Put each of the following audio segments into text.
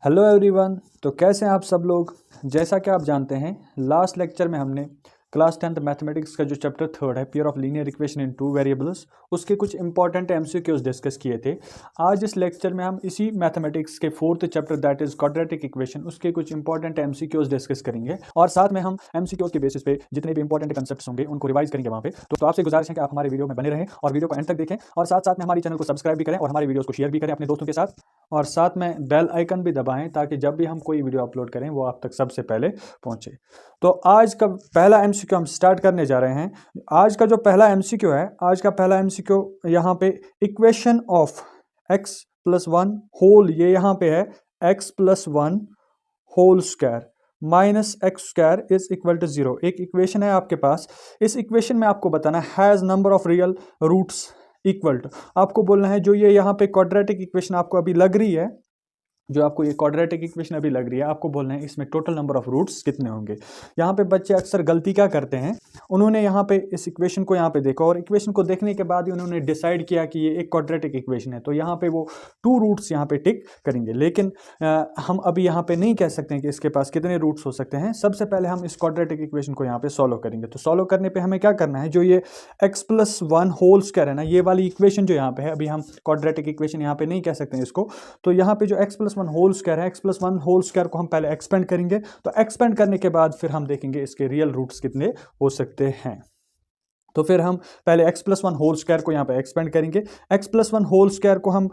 Hello everyone. तो कैसे हैं आप सब लोग। जैसा कि आप जानते हैं लास्ट लेक्चर में हमने क्लास 10th मैथमेटिक्स का जो चैप्टर 3 है pair of linear equation in two variables उसके कुछ इंपॉर्टेंट एमसीक्यूज डिस्कस किए थे। आज इस लेक्चर में हम इसी मैथमेटिक्स के 4th chapter that is quadratic equation उसके कुछ इंपॉर्टेंट एमसीक्यूज डिस्कस करेंगे और साथ में हम एमसीक्यूज के बेसिस पे जितने भी इंपॉर्टेंट कंसेप्ट्स होंगे उनको रिवाइज करेंगे वहाँ पे। तो आपसे गुजारिश है कि आप हमारे वीडियो में बने रहें और वीडियो को एंड तक देखें और साथ साथ में हमारे चैनल को सब्सक्राइब भी करें और हमारे वीडियोस को शेयर भी करें अपने दोस्तों के साथ और साथ में बेल आइकन भी दबाएं ताकि जब भी हम कोई वीडियो अपलोड करें वो आप तक सबसे पहले पहुंचे। तो आज का पहला एमसीक्यू हम स्टार्ट करने जा रहे हैं। आज का जो पहला एमसीक्यू है, आज का पहला एमसीक्यू यहाँ पे equation of x plus 1 whole, ये यहाँ पे है x plus 1 whole square minus x square is equal to 0। एक इक्वेशन है आपके पास। इस इक्वेशन में आपको बताना has number of real roots equal to, आपको बोलना है जो ये यहाँ पे क्वाड्रेटिक इक्वेशन आपको अभी लग रही है, जो आपको ये क्वाड्रेटिक इक्वेशन अभी लग रही है, आपको बोलना है इसमें टोटल नंबर ऑफ रूट्स कितने होंगे। यहाँ पे बच्चे अक्सर गलती क्या करते हैं, उन्होंने यहाँ पे इस इक्वेशन को यहाँ पे देखा और इक्वेशन को देखने के बाद ही उन्होंने डिसाइड किया कि ये एक क्वाड्रेटिक इक्वेशन है, तो यहाँ पे वो 2 रूट्स यहाँ पे टिक करेंगे। लेकिन हम अभी यहाँ पे नहीं कह सकते हैं कि इसके पास कितने रूट्स हो सकते हैं। सबसे पहले हम इस क्वाड्रेटिक इक्वेशन को यहाँ पे सॉल्व करेंगे। तो सॉल्व करने पर हमें क्या करना है, जो ये x प्लस 1 होल स्क्वायर है ना, ये वाली इक्वेशन जो यहाँ पे है, अभी हम क्वाड्रेटिक इक्वेशन यहाँ पे नहीं कह सकते हैं इसको, तो यहाँ पे जो x प्लस 1 होल स्क्वायर है, x प्लस 1 होल स्क्वायर को हम पहले एक्सपेंड करेंगे। तो एक्सपेंड करने के बाद फिर हम देखेंगे इसके रियल रूट्स कितने हो सकते हैं। तो फिर हम पहले x प्लस 1 होल स्क्वायर को यहाँ पे एक्सपेंड करेंगे। x प्लस 1 होल स्क्वायर को हम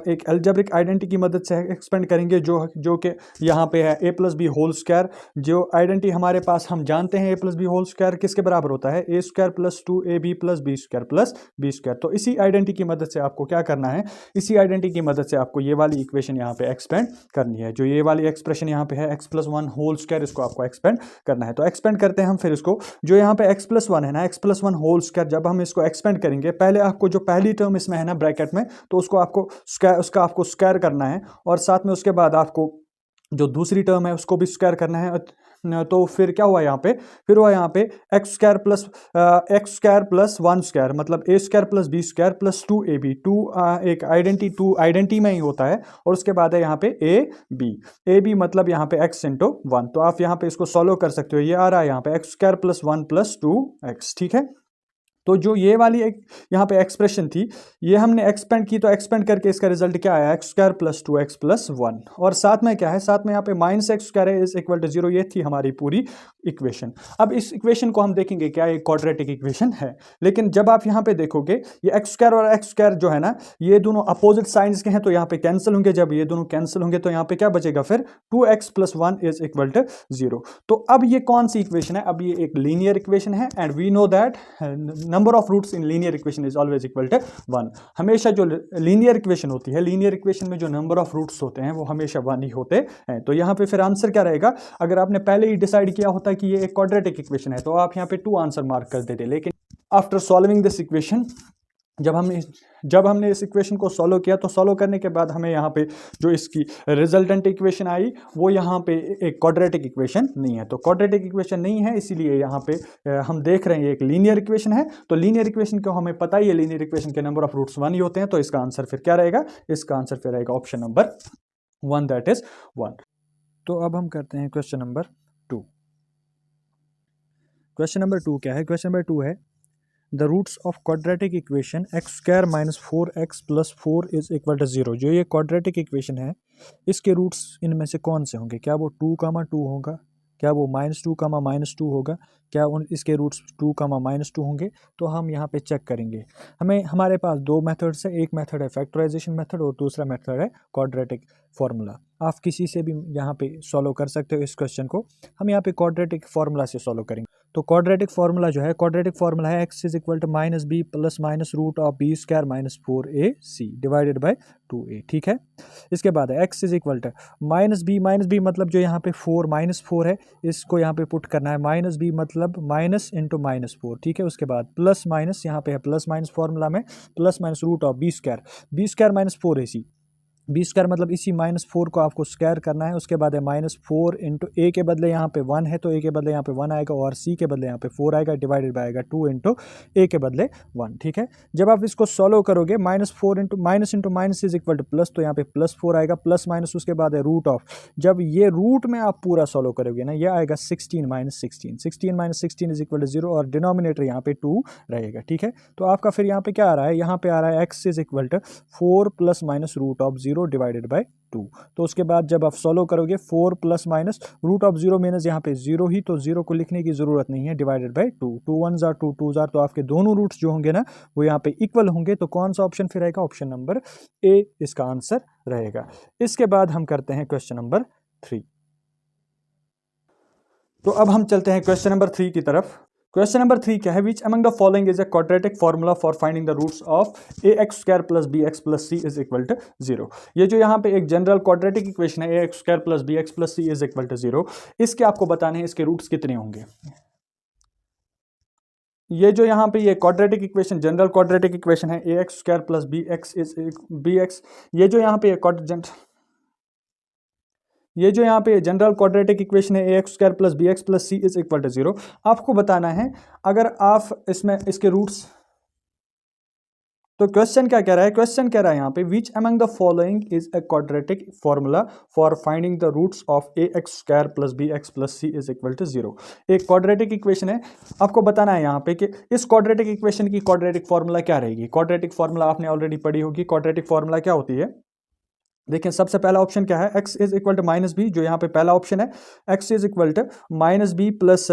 एक अलजेब्रिक आइडेंटिटी की मदद से एक्सपेंड करेंगे, जो कि यहाँ पे है a plus b whole square. जो आइडेंटिटी हमारे पास हम जानते हैं a plus b whole square किसके बराबर होता है, a square plus 2ab plus b square plus b square. तो इसी आइडेंटिटी की मदद से आपको क्या करना है, इसी आइडेंटिटी की मदद से आपको ये वाली इक्वेशन यहाँ पे एक्सपेंड करनी है। जो ये वाली एक्सप्रेशन यहाँ पे है x प्लस 1 होल स्क्वायर, इसको आपको एक्सपेंड करना है। तो एक्सपेंड करते हैं हम फिर इसको, जो यहाँ पे x प्लस 1 है ना, x प्लस 1 होल स्क्वायर, जब हम इसको एक्सपेंड करेंगे पहले आपको जो पहली टर्म इसमें है ना ब्रैकेट में, तो उसको आपको उसका आपको स्क्वायर करना है और साथ में उसके बाद आपको जो दूसरी टर्म है उसको भी स्क्वायर करना है। तो फिर क्या हुआ यहाँ पे, फिर हुआ यहाँ पे एक्स स्क्वायर प्लस 1 स्क्वायर मतलब a square plus b square plus 2ab। एक आइडेंटिटी में ही होता है और उसके बाद है यहाँ पे a b मतलब यहाँ पे x इंटू 1। तो आप यहाँ पे इसको सॉल्व कर सकते हो, ये आ रहा है यहाँ पे x square plus 1 plus 2x, ठीक है। तो जो ये वाली एक यहाँ पे एक्सप्रेशन थी, ये हमने एक्सपेंड की, तो एक्सपेंड करके इसका रिजल्ट क्या आया, x square plus 2x plus 1 और साथ में क्या है, साथ में यहाँ पे minus x square is equal to 0। ये थी हमारी पूरी इक्वेशन। अब इस इक्वेशन को हम देखेंगे क्या ये क्वाड्रेटिक इक्वेशन है, लेकिन जब आप यहाँ पे देखोगे ये एक्स स्क्वायर और एक्स स्क्वायर जो है ना, ये दोनों अपोजिट साइंस के हैं, तो यहाँ पे कैंसिल होंगे। जब ये दोनों कैंसिल होंगे तो यहाँ पे क्या बचेगा, फिर 2x plus 1 is equal to 0। तो अब ये कौन सी इक्वेशन है, अब ये एक लीनियर इक्वेशन है and we know that number of roots in linear equation is always equal to 1। हमेशा जो लीनियर इक्वेशन होती है, लीनियर इक्वेशन में जो नंबर ऑफ रूट्स होते हैं वो हमेशा 1 ही होते हैं। तो यहाँ पे फिर आंसर क्या रहेगा, अगर आपने पहले ही डिसाइड किया होता कि ये एक क्वाड्रेटिक इक्वेशन है तो आप यहाँ पे 2 आंसर मार्क कर देते, लेकिन आफ्टर सॉल्विंग दिस इक्वेशन, जब हमने इस इक्वेशन को सॉल्व किया तो सॉल्व करने के बाद हमें यहाँ पे जो इसकी रिजल्टेंट इक्वेशन आई वो यहाँ पे एक क्वाड्रेटिक इक्वेशन नहीं है। तो क्वाड्रेटिक इक्वेशन नहीं है, इसीलिए यहाँ पे हम देख रहे हैं ये एक लीनियर इक्वेशन है। तो लीनियर इक्वेशन को हमें पता ही है, लीनियर इक्वेशन के नंबर ऑफ रूट्स 1 ही होते हैं। तो इसका आंसर फिर क्या रहेगा, इसका आंसर फिर रहेगा ऑप्शन नंबर 1 दैट इज 1। तो अब हम करते हैं क्वेश्चन नंबर 2। क्वेश्चन नंबर 2 क्या है, क्वेश्चन नंबर 2 है the roots of quadratic equation x square minus 4x plus 4 is equal to 0। जो ये क्वाड्रेटिक इक्वेशन है इसके रूट्स इनमें से कौन से होंगे, क्या वो 2, 2 होगा, क्या वो -2, होगा, क्या इसके रूट्स 2, -2 होंगे। तो हम यहाँ पे चेक करेंगे। हमारे पास 2 मेथड्स है, एक मेथड है फैक्टराइजेशन मेथड और दूसरा मेथड है क्वाड्रेटिक फार्मूला। आप किसी से भी यहाँ पे सॉल्व कर सकते हो इस क्वेश्चन को। हम यहाँ पे क्वाड्रेटिक फार्मूला से सॉल्व करेंगे। तो क्वाड्रेटिक फार्मूला जो है, क्वाड्रेटिक फार्मूला है x is equal to minus b plus minus root of b square minus 4ac divided by 2a, ठीक है। इसके बाद है x is equal to minus b मतलब जो यहाँ पे -4 है, इसको यहाँ पे पुट करना है, माइनस बी मतलब माइनस इंटू -4, ठीक है। उसके बाद प्लस माइनस यहाँ पे है प्लस माइनस फार्मूला में plus minus root of b square minus 4ac b square मतलब इसी -4 को आपको स्क्वायर करना है। उसके बाद है -4 इंटू ए के बदले यहाँ पे 1 है तो ए के बदले यहाँ पे 1 आएगा और सी के बदले यहाँ पे 4 आएगा, डिवाइडेड बाय आएगा 2 इंटू ए के बदले 1। ठीक है, जब आप इसको सॉल्व करोगे -4 into minus is equal two plus, तो यहाँ पे +4 आएगा, प्लस माइनस उसके बाद है रूट ऑफ, जब ये रूट में आप पूरा सॉल्व करोगे ना, ये आएगा 16 माइनस 16 इज इक्वल टू 0 और डिनोमिनेटर यहाँ पे 2 रहेगा। ठीक है, तो आपका फिर यहाँ पे क्या आ रहा है, यहाँ पे आ रहा है x is equal to 4 plus minus root of 0 divided by 2। तो उसके बाद जब आप सॉल्व करोगे 4 plus minus root of 0 minus यहाँ पे 0 ही, तो 0 को लिखने की जरूरत नहीं है, डिवाइडेड बाय 2। 2 1 जार 2 2 जार, तो आपके दोनों रूट्स जो होंगे ना वो यहाँ पे इक्वल होंगे। तो कौन सा ऑप्शन फिर रहेगा, ऑप्शन नंबर ए इसका आंसर रहेगा। इसके बाद हम करते हैं क्वेश्चन नंबर 3। तो अब हम चलते हैं क्वेश्चन नंबर 3 की तरफ। क्वेश्चन नंबर 3 क्या है, which among the following is a quadratic formula for finding the roots of a x square plus b x plus c is equal to 0। ये जो यहाँ पे एक जनरल क्वाड्रेटिक इक्वेशन है, a x square plus b x plus c is equal to 0, इसके आपको बताने हैं इसके रूट्स कितने होंगे। ये जो यहाँ पे ये quadratic equation, general quadratic equation है, a x square plus b x is b x, ये जो यहाँ पे ये जो यहाँ पे जनरल क्वाड्रेटिक इक्वेशन है, a x square plus b x plus c is equal to 0, आपको बताना है अगर आप इसमें इसके रूट्स, तो क्वेश्चन क्या कह रहा है, क्वेश्चन कह रहा है यहाँ पे which among the following is a quadratic formula for finding the roots of a x square plus b x plus c is equal to 0। एक क्वाड्रेटिक इक्वेशन है, आपको बताना है यहाँ पे कि इस क्वाड्रेटिक इक्वेशन की क्वाड्रेटिक फॉर्मूला क्या रहेगी। क्वाड्रेटिक फॉर्मूला आपने ऑलरेडी पढ़ी होगी। क्वाड्रेटिक फॉर्मूला क्या होती है, देखिए सबसे पहला ऑप्शन क्या है, x is equal to minus b, जो यहाँ पे पहला ऑप्शन है x is equal to minus b plus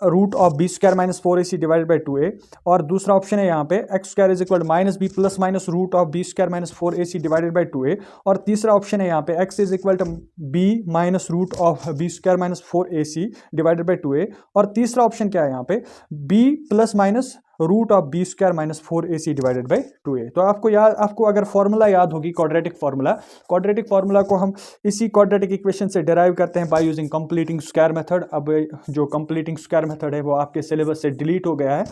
root of b square minus 4ac divided by 2a, और दूसरा ऑप्शन है यहाँ पे x square is equal to minus b plus minus root of b square minus 4ac divided by 2a, और तीसरा option है यहाँ पे x is equal to b minus root of b square minus 4ac divided by 2a, और तीसरा option क्या है यहाँ पे b plus minus root of b square minus 4ac divided by 2a। तो आपको अगर फॉर्मूला याद होगी क्वाड्रेटिक फॉर्मूला को हम इसी क्वाड्रेटिक इक्वेशन से डिराइव करते हैं by using completing square method. अब जो कंप्लीटिंग स्क्वायर मेथड है वो आपके सिलेबस से डिलीट हो गया है,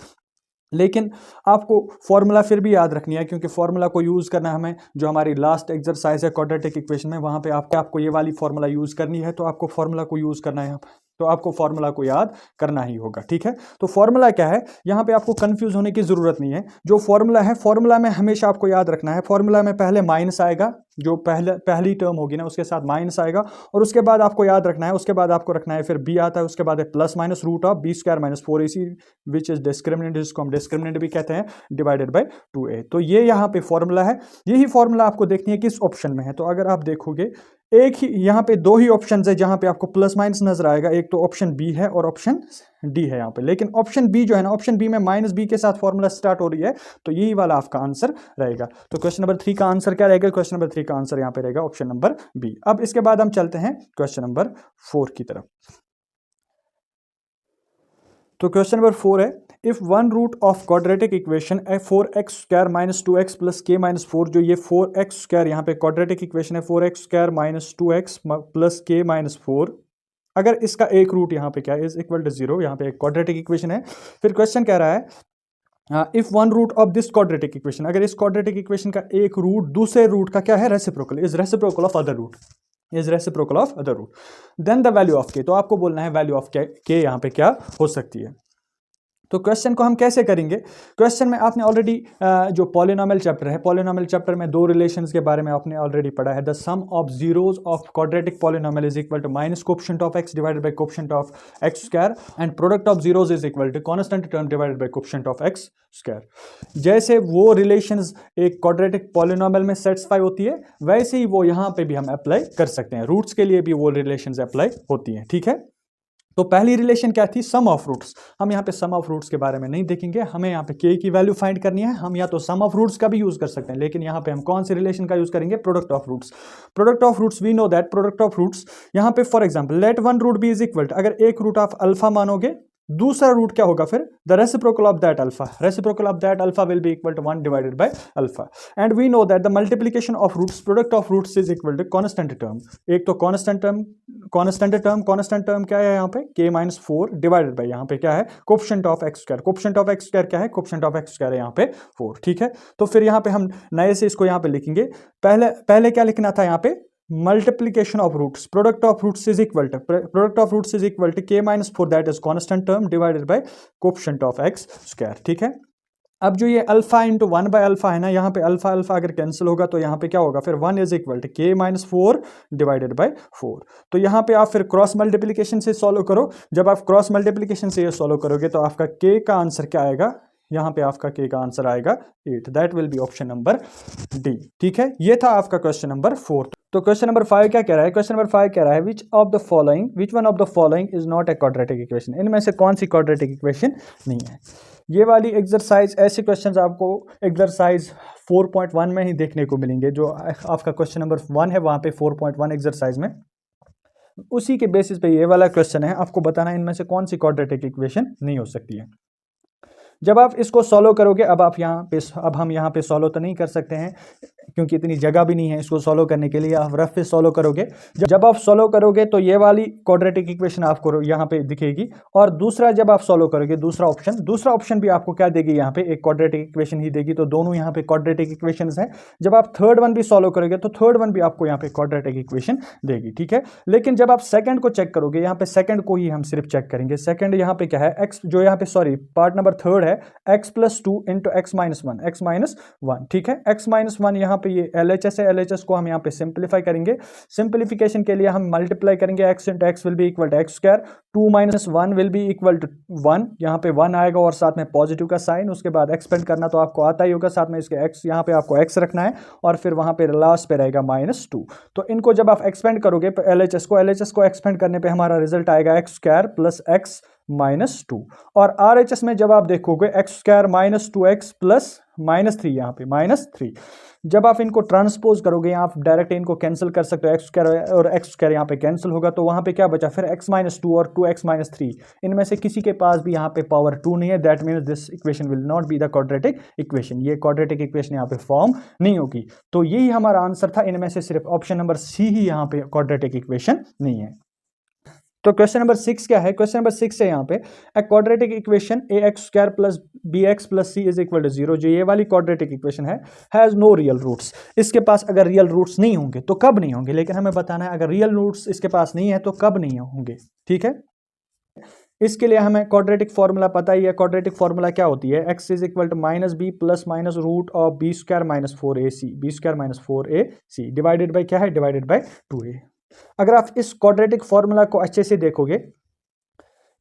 लेकिन आपको फॉर्मूला फिर भी याद रखनी है, क्योंकि फॉर्मूला को यूज़ करना हमें, जो हमारी लास्ट एक्सरसाइज है क्वाड्रेटिक इक्वेशन में, वहाँ पे आपको ये वाली फॉर्मूला यूज़ करनी है, तो आपको फॉर्मूला को यूज़ करना है, तो आपको फॉर्मूला को याद करना ही होगा। ठीक है, तो फॉर्मूला क्या है, यहाँ पे आपको कंफ्यूज होने की ज़रूरत नहीं है। जो फॉर्मूला है, फॉर्मूला में हमेशा आपको याद रखना है, फॉर्मूला में पहले माइनस आएगा, जो पहली टर्म होगी ना उसके साथ माइनस आएगा, और उसके बाद आपको याद रखना है, उसके बाद आपको रखना है फिर बी आता है, उसके बाद है plus minus root of b square minus 4ac which is discriminant, जिसको हम डिस्क्रिमिनेंट भी कहते हैं, डिवाइडेड बाई 2a। तो ये यहाँ पे फॉर्मूला है। यही फॉर्मूला आपको देखनी है किस ऑप्शन में है। तो अगर आप देखोगे एक ही यहाँ पे दो ही ऑप्शन है जहाँ पे आपको प्लस माइनस नजर आएगा, एक तो ऑप्शन बी है और ऑप्शन डी है यहाँ पे, लेकिन ऑप्शन बी जो है ना, ऑप्शन बी में माइनस बी के साथ फॉर्मूला स्टार्ट हो रही है, तो यही वाला आपका आंसर रहेगा। तो क्वेश्चन नंबर 3 का आंसर क्या रहेगा, क्वेश्चन नंबर 3 का आंसर यहाँ पे रहेगा ऑप्शन नंबर बी। अब इसके बाद हम चलते हैं क्वेश्चन नंबर 4 की तरफ। तो क्वेश्चन नंबर 4 है, if one root of quadratic equation है 4x square minus 2x plus k minus 4, जो ये 4x स्क्वायर यहाँ पे क्वाड्रेटिक इक्वेशन है 4x square minus 2x plus k minus 4, अगर इसका एक रूट यहाँ पे क्या है, इज इक्वल टू 0, यहाँ पे एक क्वाड्रेटिक इक्वेशन है। फिर क्वेश्चन कह रहा है if one root of this quadratic equation, अगर इस क्वाड्रेटिक इक्वेशन का एक रूट दूसरे रूट का क्या है, reciprocal, is reciprocal of other root, is reciprocal of other root, then the value of k। तो आपको बोलना है वैल्यू ऑफ k यहाँ पे क्या हो सकती है। तो क्वेश्चन को हम कैसे करेंगे, क्वेश्चन में आपने ऑलरेडी जो पॉलिनोमियल चैप्टर है, पॉलिनोमियल चैप्टर में दो रिलेशंस के बारे में आपने ऑलरेडी पढ़ा है। The sum of zeros of quadratic polynomial is equal to minus coefficient of x divided by coefficient of x square and product of zeros is equal to constant term divided by coefficient of x square. जैसे वो relations एक quadratic polynomial में satisfy होती है, वैसे ही वो यहाँ पे भी हम अप्लाई कर सकते हैं, रूट्स के लिए भी वो रिलेशंस अप्लाई होती हैं। ठीक है, तो पहली रिलेशन क्या थी, सम ऑफ रूट्स। हम यहाँ पे सम ऑफ रूट्स के बारे में नहीं देखेंगे, हमें यहाँ पे k की वैल्यू फाइंड करनी है। हम या तो सम ऑफ रूट्स का भी यूज कर सकते हैं, लेकिन यहाँ पे हम कौन सी रिलेशन का यूज करेंगे, product of roots. Product of roots we know that product of roots यहाँ पे for example let one root be is equal, अगर एक रूट ऑफ अल्फा मानोगे दूसरा रूट क्या होगा फिर, the reciprocal of that alpha, reciprocal of that alpha will be equal to 1 divided by alpha, and we know that the multiplication of roots, product of roots is equal to constant term, एक तो constant term क्या है यहाँ पे k-4 divided bye यहाँ पे क्या है coefficient of x square, coefficient of x square क्या है, कोएफिशिएंट ऑफ एक्स स्क्वायर है यहाँ पे 4, ठीक है। तो फिर यहाँ पे हम नए से इसको यहाँ पे लिखेंगे, पहले क्या लिखना था यहाँ पे, multiplication of roots, product of roots is equal to k-4 that is constant term divided by coefficient of x square, ठीक है। अब जो ये अल्फा इंटू 1 बाय अल्फा है ना, यहाँ पे अल्फा अल्फा अगर कैंसिल होगा तो यहाँ पे क्या होगा फिर 1 is equal to k-4 divided by 4। तो यहाँ पे आप फिर क्रॉस मल्टीप्लिकेशन से सॉल्व करो, जब आप क्रॉस मल्टीप्लिकेशन से ये सॉल्व करोगे तो आपका k का आंसर क्या आएगा, यहाँ पे आपका k का आंसर आएगा 8, that will be option number D, ठीक है। ये था आपका क्वेश्चन नंबर 4। तो क्वेश्चन नंबर 5 क्या कह रहा है, क्वेश्चन नंबर 5 कह रहा है which one of the following is not a quadratic equation, इनमें से कौन सी क्वाड्रेटिक इक्वेशन नहीं है। ये वाली एक्सरसाइज, ऐसे क्वेश्चंस आपको एक्सरसाइज 4.1 में ही देखने को मिलेंगे, जो आपका क्वेश्चन नंबर 1 है वहाँ पे 4.1 एक्सरसाइज में, उसी के बेसिस पे ये वाला क्वेश्चन है, आपको बताना है इनमें से कौन सी क्वाड्रेटिक इक्वेशन नहीं हो सकती है। जब आप इसको सॉल्व करोगे, अब हम यहाँ पे सॉल्व तो नहीं कर सकते हैं क्योंकि इतनी जगह भी नहीं है इसको सॉल्व करने के लिए, आप रफ पे सॉल्व करोगे। जब आप सॉल्व करोगे तो ये वाली क्वाड्रेटिक इक्वेशन आपको यहाँ पे दिखेगी, और दूसरा जब आप सॉल्व करोगे दूसरा ऑप्शन भी आपको क्या देगी, यहाँ पे एक क्वाड्रेटिक इक्वेशन ही देगी। तो दोनों यहाँ पे क्वाड्रेटिक इक्वेशंस हैं। जब आप थर्ड वन भी सॉल्व करोगे तो थर्ड वन भी आपको यहाँ पे क्वाड्रेटिक इक्वेशन देगी, ठीक है। लेकिन जब आप सेकंड को चेक करोगे, यहाँ पे सेकंड को ही हम सिर्फ चेक करेंगे। सेकंड यहाँ पे क्या है, एक्स, जो यहाँ पे पार्ट नंबर थर्ड है, x+2 इंटू x-1, ठीक है। x-1 यहाँ पे ये LHS है, LHS को हम यहाँ पे सिंप्लीफाई करेंगे। सिंप्लीफिकेशन के लिए हम मल्टीप्लाई करेंगे, x into x will be equal to x square, 2 - 1 will be equal to 1, यहाँ पे 1 आएगा और साथ में पॉजिटिव का साइन। उसके बाद एक्सपेंड करना तो आपको आता ही होगा, साथ में इसके x, यहाँ पे आपको x रखना है, और फिर वहाँ पे लास्ट पे रहेगा -2। तो इनको जब आप एक्सपेंड करोगे LHS को एक्सपेंड करने पर हमारा रिजल्ट आएगा एक्स स्क्वायर प्लस x -2, और RHS में जब आप देखोगे x स्क्वायर -2x प्लस -3, यहाँ पे -3। जब आप इनको ट्रांसपोज करोगे, आप डायरेक्ट इनको कैंसिल कर सकते हो, x स्क्वायर और x स्क्वायर यहाँ पे कैंसिल होगा, तो वहाँ पे क्या बचा फिर x -2 और 2x -3, इनमें से किसी के पास भी यहाँ पे पावर 2 नहीं है। That means this equation will not be the quadratic equation, ये क्वाड्रेटिक इक्वेशन यहाँ पे फॉर्म नहीं होगी। तो यही हमारा आंसर था, इनमें से सिर्फ ऑप्शन नंबर सी ही यहाँ पे क्वाड्रेटिक इक्वेशन नहीं है। तो क्वेश्चन नंबर 6 क्या है, क्वेश्चन नंबर 6 है यहाँ पे, a quadratic equation ax² plus bx plus c is equal to 0, जो ये वाली क्वाड्रेटिक इक्वेशन है, हैज नो रियल रूट्स। इसके पास अगर रियल रूट्स नहीं होंगे तो कब नहीं होंगे, लेकिन हमें बताना है अगर रियल रूट्स इसके पास नहीं है तो कब नहीं होंगे, ठीक है। इसके लिए हमें क्वाड्रेटिक फॉर्मूला पता ही है। क्वाड्रेटिक फॉर्मूला क्या होती है, x is equal to -b plus minus root of b² - 4ac divided by क्या है, डिवाइडेड बाई 2a। अगर आप इस क्वाड्रेटिक फॉर्मूला को अच्छे से देखोगे,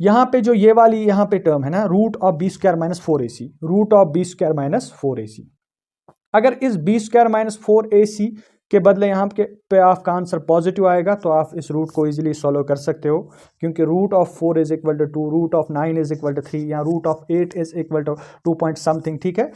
यहाँ पे जो ये वाली यहाँ पे टर्म है ना, रूट ऑफ b² - 4ac, अगर इस b² - 4ac के बदले यहाँ पे आपका आंसर पॉजिटिव आएगा तो आप इस रूट को इजीली सॉल्व कर सकते हो, क्योंकि root of 4 is equal to 2, root of 9 is equal to 3, या root of 8 is equal to 2 point something, ठीक है।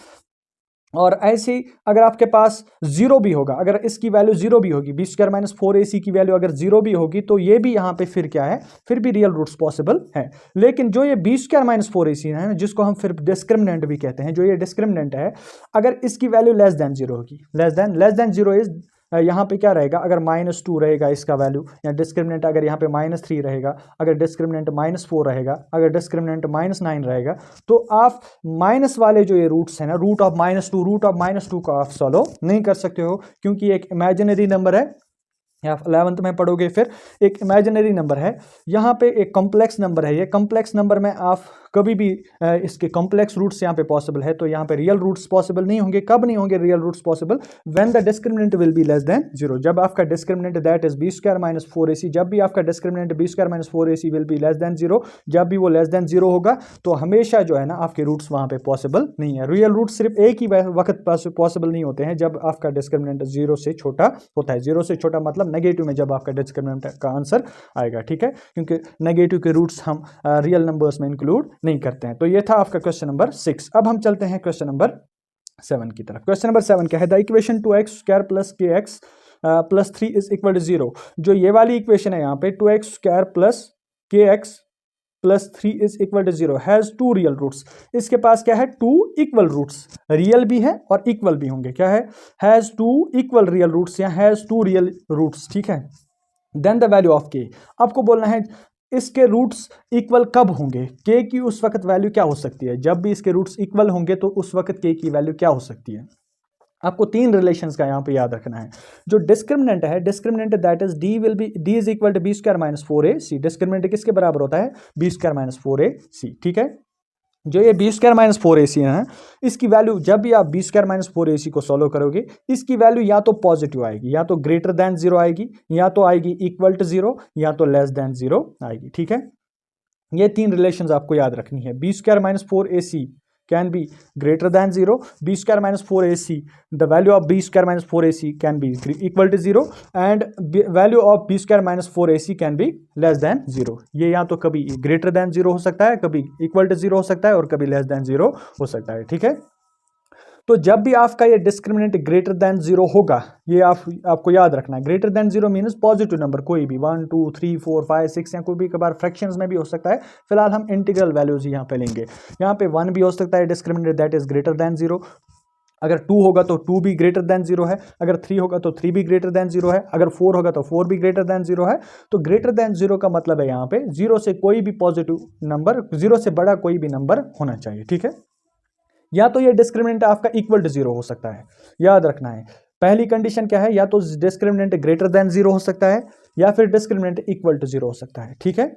और ऐसे ही अगर आपके पास 0 भी होगा, अगर इसकी वैल्यू 0 भी होगी, b² - 4ac की वैल्यू अगर 0 भी होगी, तो ये भी यहाँ पे फिर क्या है, फिर भी रियल रूट्स पॉसिबल है। लेकिन जो ये b² - 4ac है, जिसको हम फिर डिस्क्रिमिनेंट भी कहते हैं, जो ये डिस्क्रिमिनेंट है, अगर इसकी वैल्यू लेस देन 0 होगी, लेस देन 0 इज यहाँ पे क्या रहेगा, अगर -2 रहेगा इसका वैल्यू, या डिस्क्रिमिनेंट अगर यहाँ पे -3 रहेगा, अगर डिस्क्रिमिनेंट -4 रहेगा, अगर डिस्क्रिमिनेंट -9 रहेगा, तो आप माइनस वाले जो ये रूट्स हैं ना, रूट ऑफ -2 को आप सॉल्व नहीं कर सकते हो, क्योंकि एक इमेजिनरी नंबर है, आप 11th में पढ़ोगे, फिर एक इमेजिनरी नंबर है, यहाँ पे एक कॉम्प्लेक्स नंबर है। ये कॉम्प्लेक्स नंबर में आप कभी भी इसके कॉम्प्लेक्स रूट्स यहाँ पे पॉसिबल है, तो यहाँ पे रियल रूट्स पॉसिबल नहीं होंगे। कब नहीं होंगे real roots possible, when the discriminant will be less than 0, जब आपका discriminant that is b² - 4ac, जब भी आपका discriminant b² - 4ac will be less than 0, जब भी वो लेस देन 0 होगा तो हमेशा जो है ना आपके रूट्स वहाँ पे पॉसिबल नहीं है। रियल रूट्स सिर्फ एक ही वक्त पॉसिबल नहीं होते हैं, जब आपका डिस्क्रिमिनेंट 0 से छोटा होता है। 0 से छोटा मतलब नेगेटिव में जब आपका डिस्क्रिमिनेंट का आंसर आएगा, ठीक है, क्योंकि नेगेटिव के रूट्स हम रियल नंबर्स में इंक्लूड नहीं करते हैं। तो ये था आपका क्वेश्चन नंबर 6। अब हम चलते हैं क्वेश्चन नंबर 7 की तरफ। क्वेश्चन नंबर 7 क्या है, the equation 2x² plus kx plus 3 is equal to 0, जो ये वाली इक्वेशन है यहाँ पे 2x² plus kx plus 3 is equal to 0 has 2 real roots. इसके पास क्या है, 2 इक्वल रूट्स, रियल भी है और इक्वल भी होंगे। क्या है, हैज़ 2 इक्वल रियल रूट्स या हैज़ 2 रियल रूट्स, ठीक है। देन द वैल्यू ऑफ के, आपको बोलना है इसके रूट्स इक्वल कब होंगे, के की उस वक्त वैल्यू क्या हो सकती है, जब भी इसके रूट्स इक्वल होंगे तो उस वक्त के की वैल्यू क्या हो सकती है। आपको 3 रिलेशंस का यहाँ पे याद रखना है। जो डिस्क्रिमिनेंट है, discriminant that is D will be D is equal to b square minus 4ac। Discriminant किसके बराबर होता है, बी स्क्वायर माइनस 4ac, ठीक है। जो ये बी स्क्वायर माइनस 4ac है, इसकी वैल्यू जब भी आप बी स्क्वायर माइनस 4ac को सॉल्व करोगे, इसकी वैल्यू या तो पॉजिटिव आएगी, या तो ग्रेटर देन 0 आएगी, या तो आएगी इक्वल टू 0, या तो लेस देन 0 आएगी, ठीक है। ये 3 रिलेशंस आपको याद रखनी है। B square minus 4ac can be greater than 0, b square minus 4ac, the value of b square minus 4ac can be equal to 0, and value of b square minus 4ac can be less than 0। ये या तो कभी greater than 0 हो सकता है, कभी equal to 0 हो सकता है, और कभी less than 0 हो सकता है, ठीक है। तो जब भी आपका ये डिस्क्रिमिनेंट ग्रेटर देन 0 होगा, ये आपको याद रखना है। Greater than 0 means positive number, कोई भी 1 2 3 4 5 6, या कोई भी कभार फ्रैक्शंस में भी हो सकता है। फिलहाल हम इंटीग्रल वैल्यूज यहाँ पे लेंगे। यहाँ पे 1 भी हो सकता है discriminant that is greater than 0। अगर 2 होगा तो 2 भी ग्रेटर देन 0 है, अगर 3 होगा तो 3 भी ग्रेटर देन 0 है, अगर 4 होगा तो 4 भी ग्रेटर देन 0 है। तो ग्रेटर देन 0 का मतलब है यहाँ पे 0 से कोई भी पॉजिटिव नंबर, 0 से बड़ा कोई भी नंबर होना चाहिए, ठीक है। या तो ये डिस्क्रिमिनेंट आपका इक्वल टू 0 हो सकता है, याद रखना है। पहली कंडीशन क्या है, या तो डिस्क्रिमिनेंट ग्रेटर देन 0 हो सकता है, या फिर डिस्क्रिमिनेंट इक्वल टू 0 हो सकता है, ठीक है।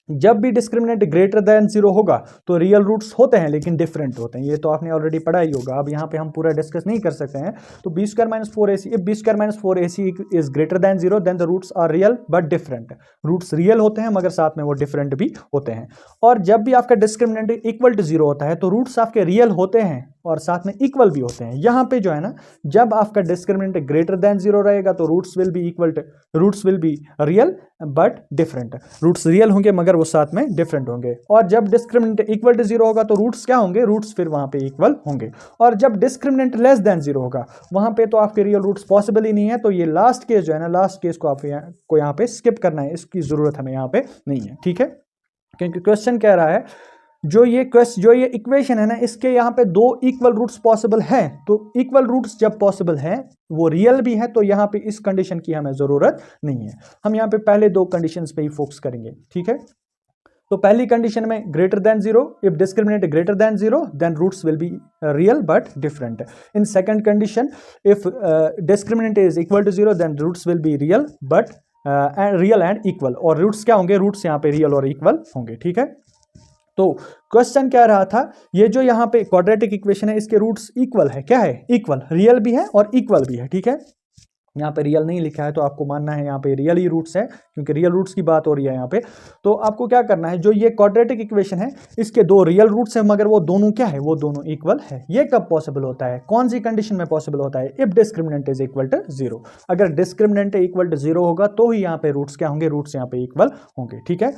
जब भी डिस्क्रिमिनेंट ग्रेटर देन 0 होगा तो रियल रूट्स होते हैं लेकिन डिफरेंट होते हैं। ये तो आपने ऑलरेडी पढ़ा ही होगा, अब यहाँ पे हम पूरा डिस्कस नहीं कर सकते हैं। तो b square minus 4ac, if b square minus 4ac is greater than 0 then the roots are real but different. Roots real होते हैं मगर साथ में वो डिफरेंट भी होते हैं। और जब भी आपका डिस्क्रिमिनेंट इक्वल टू 0 होता है तो रूट्स आपके रियल होते हैं और साथ में इक्वल भी होते हैं। यहाँ पे जो है ना, जब आपका डिस्क्रिमिनेंट ग्रेटर देन 0 रहेगा तो roots will be real but different. Roots real होंगे मगर वो साथ में डिफरेंट होंगे। और जब डिस्क्रिमिनेंट इक्वल टू 0 होगा तो रूट्स क्या होंगे, रूट्स फिर वहां पे इक्वल होंगे। और जब डिस्क्रिमिनेंट लेस देन 0 होगा वहां पे तो आपके रियल रूट्स पॉसिबल ही नहीं है। तो ये लास्ट केस जो है ना, लास्ट केस को आप यहाँ पे स्किप करना है, इसकी जरूरत हमें यहाँ पे नहीं है, ठीक है। क्योंकि क्वेश्चन कह रहा है जो ये इक्वेशन है ना, इसके यहाँ पे 2 इक्वल रूट्स पॉसिबल हैं। तो इक्वल रूट्स जब पॉसिबल हैं, वो रियल भी है, तो यहाँ पे इस कंडीशन की हमें जरूरत नहीं है। हम यहाँ पे पहले 2 कंडीशंस पे ही फोकस करेंगे, ठीक है। तो पहली कंडीशन में greater than 0, if discriminant greater than 0 then roots will be real but different. In second condition, if discriminant is equal to 0 then roots will be real but real and equal. और roots क्या होंगे, roots यहाँ पे real और equal होंगे, ठीक है। तो क्वेश्चन क्या रहा था, ये जो यहाँ पे क्वाड्रेटिक इक्वेशन है इसके रूट्स इक्वल है, क्या है, इक्वल, रियल भी है और इक्वल भी है, ठीक है। यहाँ पे रियल नहीं लिखा है तो आपको मानना है यहाँ पे रियल ही रूट्स है, क्योंकि रियल रूट्स की बात हो रही है यहाँ पे। तो आपको क्या करना है, जो ये क्वाड्रेटिक इक्वेशन है इसके 2 रियल रूट्स हैं मगर वो दोनों क्या है, वो दोनों इक्वल है। ये कब पॉसिबल होता है, कौन सी कंडीशन में पॉसिबल होता है, if discriminant is equal to 0। अगर डिस्क्रिमिनेंट इक्वल टू 0 होगा तो ही यहाँ पे रूट्स क्या होंगे, रूट्स यहाँ पे इक्वल होंगे, ठीक है।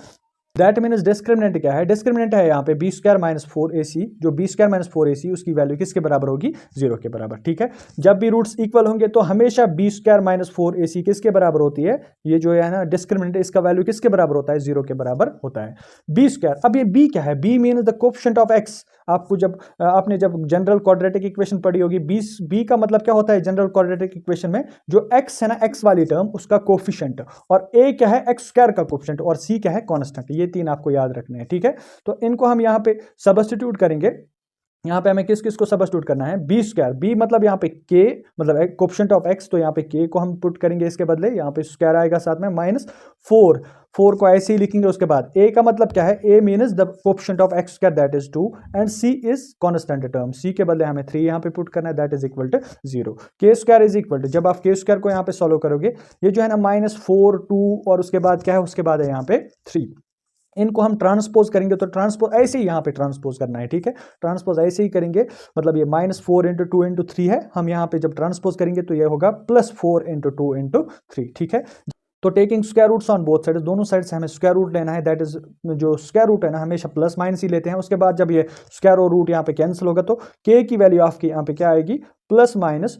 दैट मीन्स डिस्क्रिमिनेंट क्या है, डिस्क्रिमिनेंट है यहाँ पे बी स्क्वायर माइनस 4ac। जो बी स्क्वायर माइनस 4ac उसकी वैल्यू किसके बराबर होगी, 0 के बराबर, ठीक है। जब भी रूट्स इक्वल होंगे तो हमेशा बी स्क्वायर माइनस 4ac किसके बराबर होती है, ये जो है ना डिस्क्रिमिनेंट, इसका वैल्यू किसके बराबर होता है, 0 के बराबर होता है, बी स्क्वायर। अब ये बी क्या है, B mean the coefficient of x. आपने जब जनरल क्वाड्रेटिक इक्वेशन पढ़ी होगी, बी का मतलब क्या होता है जनरल क्वाड्रेटिक इक्वेशन में, जो एक्स है ना, एक्स वाली टर्म उसका कोफिशिएंट, और ए क्या है, एक्स स्क्वायर का कोफिशिएंट, और सी क्या है, कांस्टेंट। ये 3 आपको याद रखने हैं, ठीक है। तो इनको हम यहाँ पे सब्स्टिट्यूट करेंगे। यहाँ पे हमें किस किस को सब्स्टिट्यूट करना है, बी स्क्वायर, बी मतलब यहाँ पे के मतलब कोफिशिएंट ऑफ एक्स, तो यहाँ पे के को हम पुट करेंगे इसके बदले, यहाँ पे स्क्वायर आएगा साथ में माइनस 4 को ऐसे ही लिखेंगे। उसके बाद ए का मतलब क्या है, a means the coefficient of x square that is 2 and c is constant term, c के बदले हमें 3 यहाँ पे पुट करना है दैट इज इक्वल टू 0। के स्क्वायर इज इक्वल टू, जब आप के स्क्वायर को यहाँ पे सॉल्व करोगे, ये जो है ना -4 2 और उसके बाद क्या है, उसके बाद है यहाँ पे 3, इनको हम ट्रांसपोज करेंगे। तो ट्रांसपोज ऐसे ही यहाँ पे ट्रांसपोज करना है, ठीक है। ट्रांसपोज ऐसे ही करेंगे, मतलब ये -4 × 2 × 3 है, हम यहाँ पे जब ट्रांसपोज करेंगे तो ये होगा +4 × 2 × 3, ठीक है। तो taking square roots on both sides, दोनों साइड से हमें स्क्वायर रूट लेना है, दैट इज जो स्क्वायर रूट है ना हमेशा प्लस माइनस ही लेते हैं। उसके बाद जब ये स्क्वायर और रूट यहाँ पे कैंसिल होगा तो के की वैल्यू आपकी यहाँ पे क्या आएगी, प्लस माइनस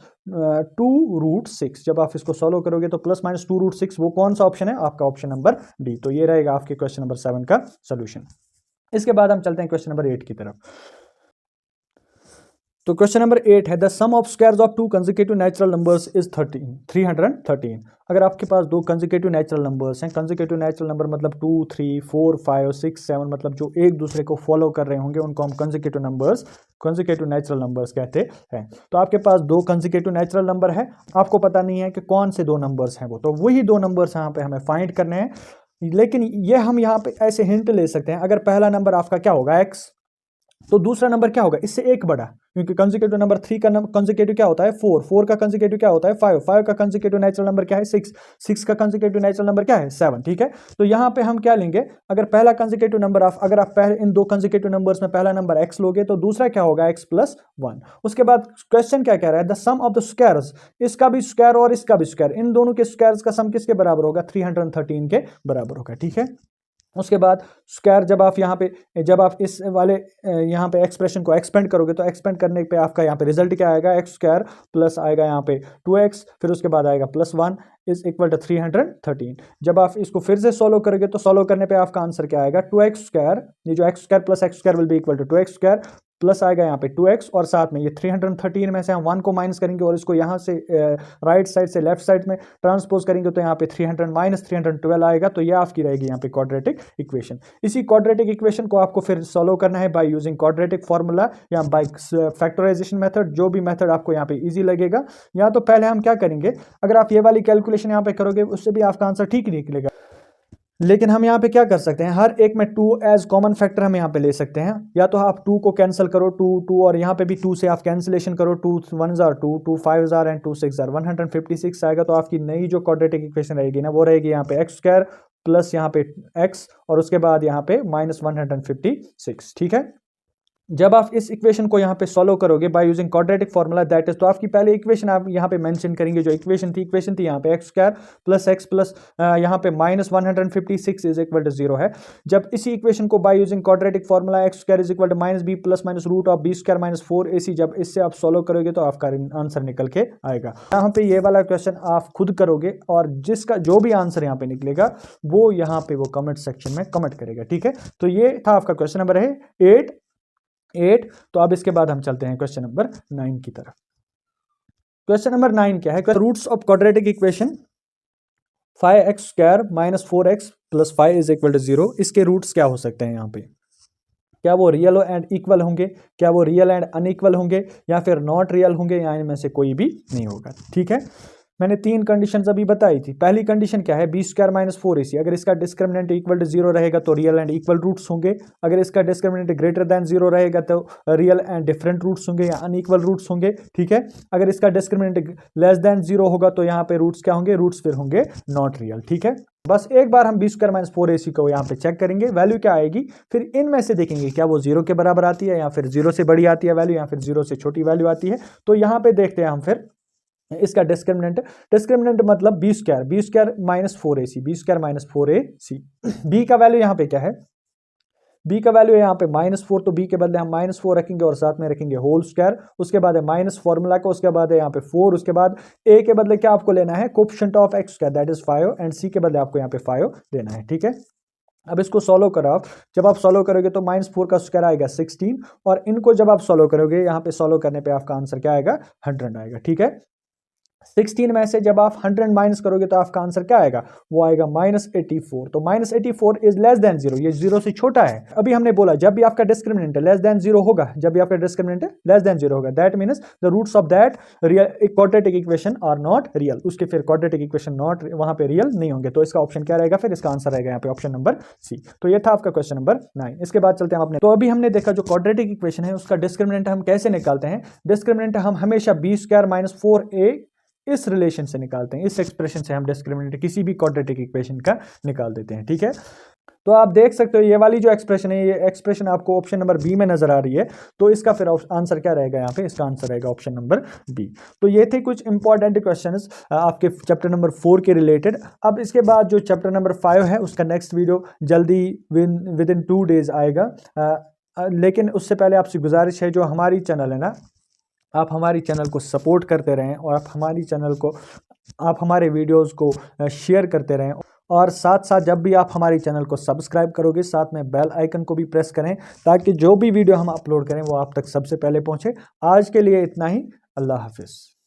2√6। जब आप इसको सॉल्व करोगे तो प्लस माइनस 2√6, वो कौन सा ऑप्शन है? आपका ऑप्शन नंबर डी। तो ये रहेगा आपके क्वेश्चन नंबर 7 का सोल्यूशन। इसके बाद हम चलते हैं क्वेश्चन नंबर 8 की तरफ। तो क्वेश्चन नंबर 8 है the sum of squares of two consecutive natural numbers is 313। अगर आपके पास दो कंसेक्यूटिव नेचुरल नंबर्स हैं, कंसेक्यूटिव नेचुरल नंबर मतलब 2, 3, 4, 5, 6, 7, मतलब जो एक दूसरे को फॉलो कर रहे होंगे उनको हम कंसेक्यूटिव नेचुरल नंबर्स कहते हैं। तो आपके पास दो कंसेक्यूटिव नेचुरल नंबर है, आपको पता नहीं है कि कौन से दो नंबर्स हैं वो, तो वही दो नंबर्स यहाँ पे हमें फाइंड करने हैं। लेकिन ये हम यहाँ पे ऐसे हिंट ले सकते हैं, अगर पहला नंबर आपका क्या होगा x, तो दूसरा नंबर क्या होगा इससे एक बड़ा, क्योंकि कंसेक्यूटिव नंबर 3 का कंसेक्यूटिव क्या होता है 4, 4 का कंसेक्यूटिव क्या होता है 5, 5 का कंसेक्यूटिव नेचुरल नंबर क्या है 6, 6 का कंसेक्यूटिव नेचुरल नंबर क्या है 7। ठीक है, तो यहाँ पे हम क्या लेंगे, अगर पहला कंसेक्यूटिव नंबर अगर आप पहले इन दो कंसेक्यूटिव नंबर्स में पहला नंबर x लोगे तो दूसरा क्या होगा x प्लस 1। उसके बाद क्वेश्चन क्या कह रहा है, the sum of the squares, इसका भी स्क्वायर और इसका भी स्क्वायर, इन दोनों के स्क्वायर्स का सम किसके बराबर होगा 313 के बराबर होगा। ठीक है, उसके बाद स्क्वायर जब आप इस वाले यहाँ पे एक्सप्रेशन को एक्सपेंड करोगे तो एक्सपेंड करने पे आपका यहाँ पे रिजल्ट क्या आएगा, एक्स स्क्वायर प्लस आएगा यहाँ पे 2x, फिर उसके बाद आएगा प्लस 1 इज इक्वल टू 313। जब आप इसको फिर से सॉल्व करोगे तो सॉल्व करने पे आपका आंसर क्या आएगा 2x स्क्वायर, ये जो x square plus x square will be equal to 2x square plus आएगा यहाँ पे 2x, और साथ में ये 313 में से हम 1 को माइनस करेंगे और इसको यहाँ से राइट साइड से लेफ्ट साइड में ट्रांसपोज करेंगे तो यहाँ पे 300 माइनस 312 आएगा। तो ये आपकी रहेगी यहाँ पे क्वाड्रेटिक इक्वेशन। इसी क्वाड्रेटिक इक्वेशन को आपको फिर सॉल्व करना है बाय यूजिंग क्वाड्रेटिक फार्मूला या बाय फैक्टराइजेशन मेथड, जो भी मेथड आपको यहाँ पे ईजी लगेगा। या तो पहले हम क्या करेंगे, अगर आप ये वाली कैलकुलेशन यहाँ पे करोगे उससे भी आपका आंसर ठीक निकलेगा, लेकिन हम यहाँ पे क्या कर सकते हैं, हर एक में 2 एज कॉमन फैक्टर हम यहाँ पे ले सकते हैं। या तो आप 2 को कैंसिल करो, 2 और यहाँ पे भी 2 से आप कैंसिलेशन करो, 2 1s are 2, 2 5s are and 2 6 are 156 आएगा। तो आपकी नई जो क्वाड्रेटिक इक्वेशन रहेगी ना वो रहेगी यहाँ पे एक्स स्क्वायर प्लस यहाँ पे एक्स और उसके बाद यहाँ पे माइनस 156। ठीक है, जब आप इस इक्वेशन को यहाँ पे सॉल्व करोगे bye using quadratic formula that is, तो आपकी पहले इक्वेशन आप यहाँ पे मेंशन करेंगे, जो इक्वेशन थी यहाँ पे x square plus x plus यहाँ पे माइनस 156 इज इक्वल टू 0 है। जब इसी इक्वेशन को by using quadratic formula x square is equal to minus b plus minus root of b square minus 4ac, जब इससे आप सॉल्व करोगे तो आपका आंसर निकल के आएगा। यहाँ पे ये वाला क्वेश्चन आप खुद करोगे और जिसका जो भी आंसर यहाँ पे निकलेगा वो यहाँ पे वो कमेंट सेक्शन में कमेंट करेगा। ठीक है, तो ये था आपका क्वेश्चन नंबर है 8। तो अब इसके बाद हम चलते हैं क्वेश्चन नंबर 9 की तरफ। क्वेश्चन नंबर 9 क्या है, roots of quadratic equation 5x square minus 4x plus 5 is equal to 0। इसके रूट्स क्या हो सकते हैं यहाँ पे, क्या वो रियल एंड इक्वल होंगे, क्या वो रियल एंड अनइक्वल होंगे, या फिर नॉट रियल होंगे, या इनमें से कोई भी नहीं होगा। ठीक है, मैंने 3 कंडीशंस अभी बताई थी। पहली कंडीशन क्या है, बी स्क्वायर माइनस 4ac, अगर इसका डिस्क्रिमिनेंट इक्वल टू 0 रहेगा तो रियल एंड इक्वल रूट्स होंगे। अगर इसका डिस्क्रिमिनेंट ग्रेटर देन 0 रहेगा तो रियल एंड डिफरेंट रूट्स होंगे या अनइक्वल रूट्स होंगे। ठीक है, अगर इसका डिस्क्रिमिनेंट लेस देन 0 होगा तो यहाँ पे रूट्स क्या होंगे, रूट्स फिर होंगे नॉट रियल। ठीक है, बस एक बार हम बी स्क्वायर माइनस 4ac को यहाँ पे चेक करेंगे, वैल्यू क्या आएगी, फिर इनमें से देखेंगे क्या वो 0 के बराबर आती है या फिर 0 से बड़ी आती है वैल्यू, या फिर 0 से छोटी वैल्यू आती है। तो यहाँ पे देखते हैं हम फिर इसका डिस्क्रिमिनेंट मतलब b square minus 4ac, b square minus 4ac। B का वैल्यू यहाँ पे क्या है, बी का वैल्यू है यहाँ पे -4, तो बी के बदले हम -4 रखेंगे और साथ में रखेंगे होल स्क्वायर। उसके बाद है माइनस फॉर्मूला का, उसके बाद है यहाँ पे 4, उसके बाद ए के बदले क्या आपको लेना है, coefficient of x square that is 5, and c के बदले आपको यहाँ पे 5 लेना है। ठीक है, अब इसको सॉल्व करो आप, जब आप सॉल्व करोगे तो -4 का स्क्वायर आएगा 16, और इनको जब आप सॉल्व करोगे यहाँ पे सॉल्व करने पे आपका आंसर क्या आएगा 100 आएगा। ठीक है, 16 में से जब आप 100 माइनस करोगे तो आपका आंसर क्या आएगा, वो आएगा -84। तो -84 इज लेस देन 0, ये 0 से छोटा है। अभी हमने बोला जब भी आपका डिस्क्रिमिनेंट लेस देन 0 होगा, जब भी आपका डिस्क्रिमिनेंट लेस देन 0 होगा, that means the roots of that quadratic equation are not real, उसके फिर क्वाड्रेटिक इक्वेशन नॉट वहां पे रियल नहीं होंगे। तो इसका ऑप्शन क्या रहेगा, फिर इसका आंसर रहेगा यहाँ पे ऑप्शन नंबर सी। तो ये था आपका क्वेश्चन नंबर 9। इसके बाद चलते हैं अपने, तो अभी हमने देखा जो क्वाड्रेटिक इक्वेशन है उसका डिस्क्रिमिनेंट हम कैसे निकालते हैं। डिस्क्रिमिनेंट हम हमेशा बी स्क्वायर माइनस 4a इस रिलेशन से निकालते हैं, इस एक्सप्रेशन से हम डिस्क्रिमिनेंट किसी भी क्वाड्रेटिक इक्वेशन का निकाल देते हैं। ठीक है, तो आप देख सकते हो ये वाली जो एक्सप्रेशन है, ये एक्सप्रेशन आपको ऑप्शन नंबर बी में नजर आ रही है। तो इसका फिर आंसर क्या रहेगा, यहाँ पे इसका आंसर रहेगा ऑप्शन नंबर बी। तो ये थे कुछ इंपॉर्टेंट क्वेश्चंस आपके चैप्टर नंबर 4 के रिलेटेड। अब इसके बाद जो चैप्टर नंबर 5 है उसका नेक्स्ट वीडियो जल्दी विद इन 2 days आएगा। लेकिन उससे पहले आपसे गुजारिश है, जो हमारी चैनल है ना आप हमारी चैनल को सपोर्ट करते रहें और आप हमारे वीडियोस को शेयर करते रहें, और साथ साथ जब भी आप हमारे चैनल को सब्सक्राइब करोगे साथ में बेल आइकन को भी प्रेस करें ताकि जो भी वीडियो हम अपलोड करें वो आप तक सबसे पहले पहुंचे। आज के लिए इतना ही। अल्लाह हाफिज़।